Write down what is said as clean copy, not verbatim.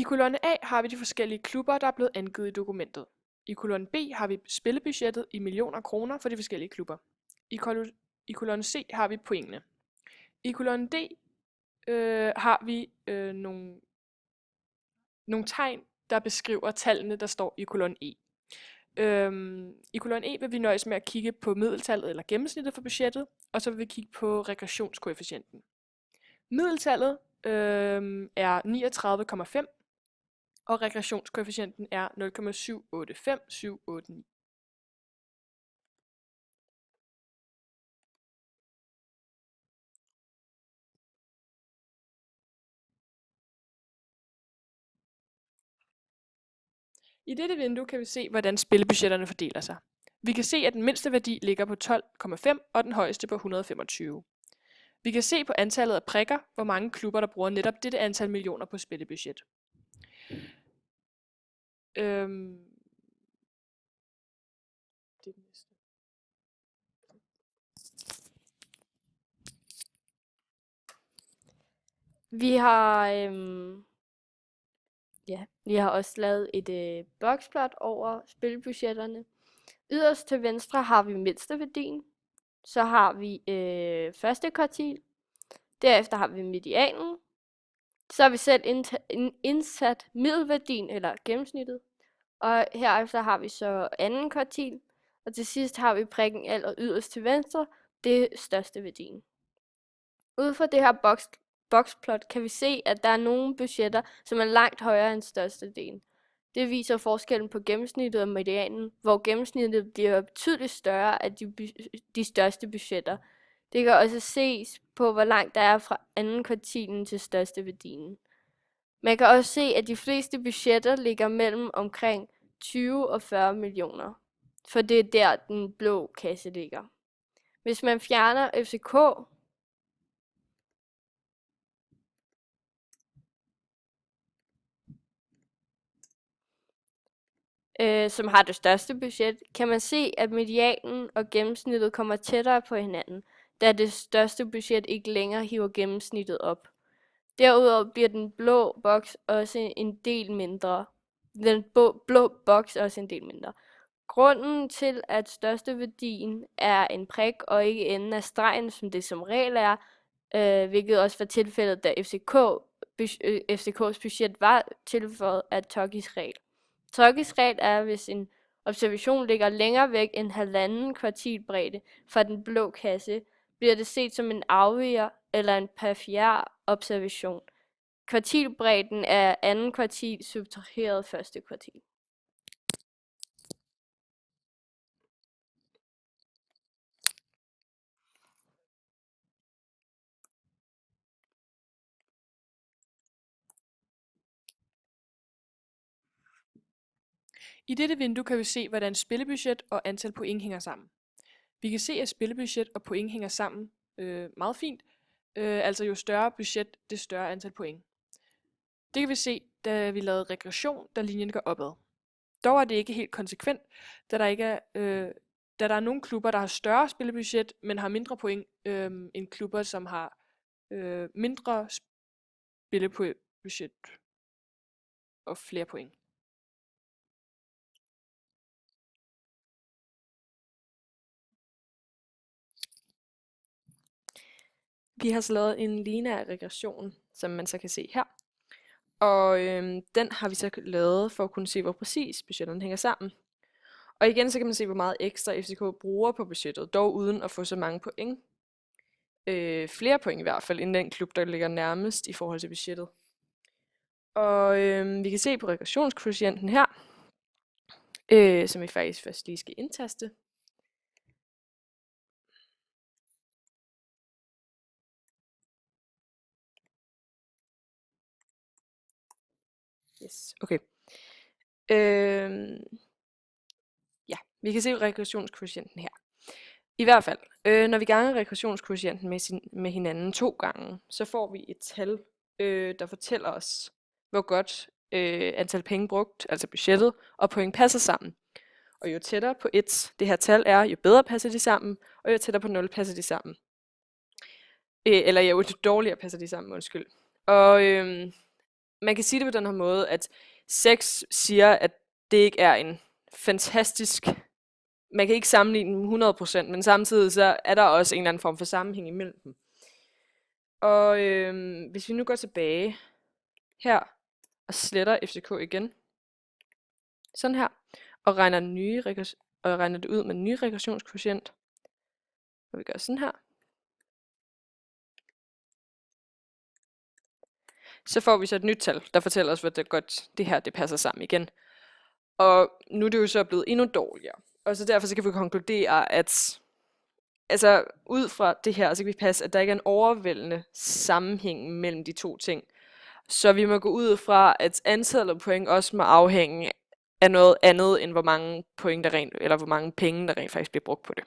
I kolonne A har vi de forskellige klubber, der er blevet angivet i dokumentet. I kolonne B har vi spillebudgettet i millioner kroner for de forskellige klubber. I kolonne C har vi pointene. I kolonne D har vi nogle tegn, der beskriver tallene, der står i kolonne E. I kolonne E vil vi nøjes med at kigge på middeltallet eller gennemsnittet for budgettet, og så vil vi kigge på regressionskoefficienten. Middeltallet er 39,5, og regressionskoefficienten er 0,785789. I dette vindue kan vi se, hvordan spillebudgetterne fordeler sig. Vi kan se, at den mindste værdi ligger på 12,5 og den højeste på 125. Vi kan se på antallet af prikker, hvor mange klubber, der bruger netop dette antal millioner på spillebudget. Det er det næste. Vi har også lavet et boxplot over spilbudgetterne. Yderst til venstre har vi mindsteværdien. Så har vi første kvartil. Derefter har vi medianen. Så har vi selv indsat middelværdien eller gennemsnittet. Og herefter har vi så anden kvartil. Og til sidst har vi prikken aller yderst til venstre. Det er største værdien. Ud fra det her boxplot kan vi se, at der er nogle budgetter, som er langt højere end størstedelen. Det viser forskellen på gennemsnittet og medianen, hvor gennemsnittet bliver betydeligt større af de største budgetter. Det kan også ses på, hvor langt der er fra anden kvartilen til største værdien. Man kan også se, at de fleste budgetter ligger mellem omkring 20 og 40 millioner, for det er der, den blå kasse ligger. Hvis man fjerner FCK, som har det største budget, kan man se, at medianen og gennemsnittet kommer tættere på hinanden, da det største budget ikke længere hiver gennemsnittet op. Derudover bliver den blå boks også en del mindre. Grunden til, at største værdien er en prik og ikke enden af stregen, som det som regel er, hvilket også var tilfældet, da FCK's budget var tilføjet af Tokis regel. Tokis regel er, hvis en observation ligger længere væk end 1,5 kvartilbredde fra den blå kasse, bliver det set som en afviger eller en perifer observation. Kvartilbredden er anden kvartil subtraheret første kvartil. I dette vindue kan vi se, hvordan spillebudget og antal point hænger sammen. Vi kan se, at spillebudget og point hænger sammen meget fint. Altså jo større budget, det større antal point. Det kan vi se, da vi lavede regression, da linjen går opad. Dog er det ikke helt konsekvent, da der er nogle klubber, der har større spillebudget, men har mindre point, end klubber, som har mindre spillebudget og flere point. Vi har så lavet en lineær regression, som man så kan se her. Og den har vi så lavet for at kunne se, hvor præcis budgetterne hænger sammen. Og igen så kan man se, hvor meget ekstra FCK bruger på budgettet, dog uden at få så mange point. Flere point i hvert fald, end den klub, der ligger nærmest i forhold til budgettet. Og vi kan se på regressionskvotienten her, som vi faktisk først lige skal indtaste. Yes, okay. Ja, vi kan se regressionskvotienten her. I hvert fald, når vi ganger regressionskvotienten med hinanden 2 gange, så får vi et tal, der fortæller os, hvor godt antal penge brugt, altså budgettet, og point passer sammen. Og jo tættere på 1 det her tal er, jo bedre passer de sammen, og jo tættere på 0 passer de sammen. Eller jo dårligere passer de sammen, undskyld. Og man kan sige det på den her måde, at 6 siger, at det ikke er en fantastisk... Man kan ikke sammenligne dem 100%, men samtidig så er der også en eller anden form for sammenhæng imellem dem. Og hvis vi nu går tilbage her og sletter FCK igen, sådan her, og regner det ud med den nye regressionskvotient, og vi gør sådan her, så får vi så et nyt tal, der fortæller os, hvor det godt det her det passer sammen igen. Og nu er det jo så blevet endnu dårligere. Og så derfor så kan vi konkludere, at altså ud fra det her, så kan vi passe, at der ikke er en overvældende sammenhæng mellem de to ting. Så vi må gå ud fra, at antallet af point også må afhænge af noget andet, end hvor mange point der rent, eller hvor mange penge der rent faktisk bliver brugt på det.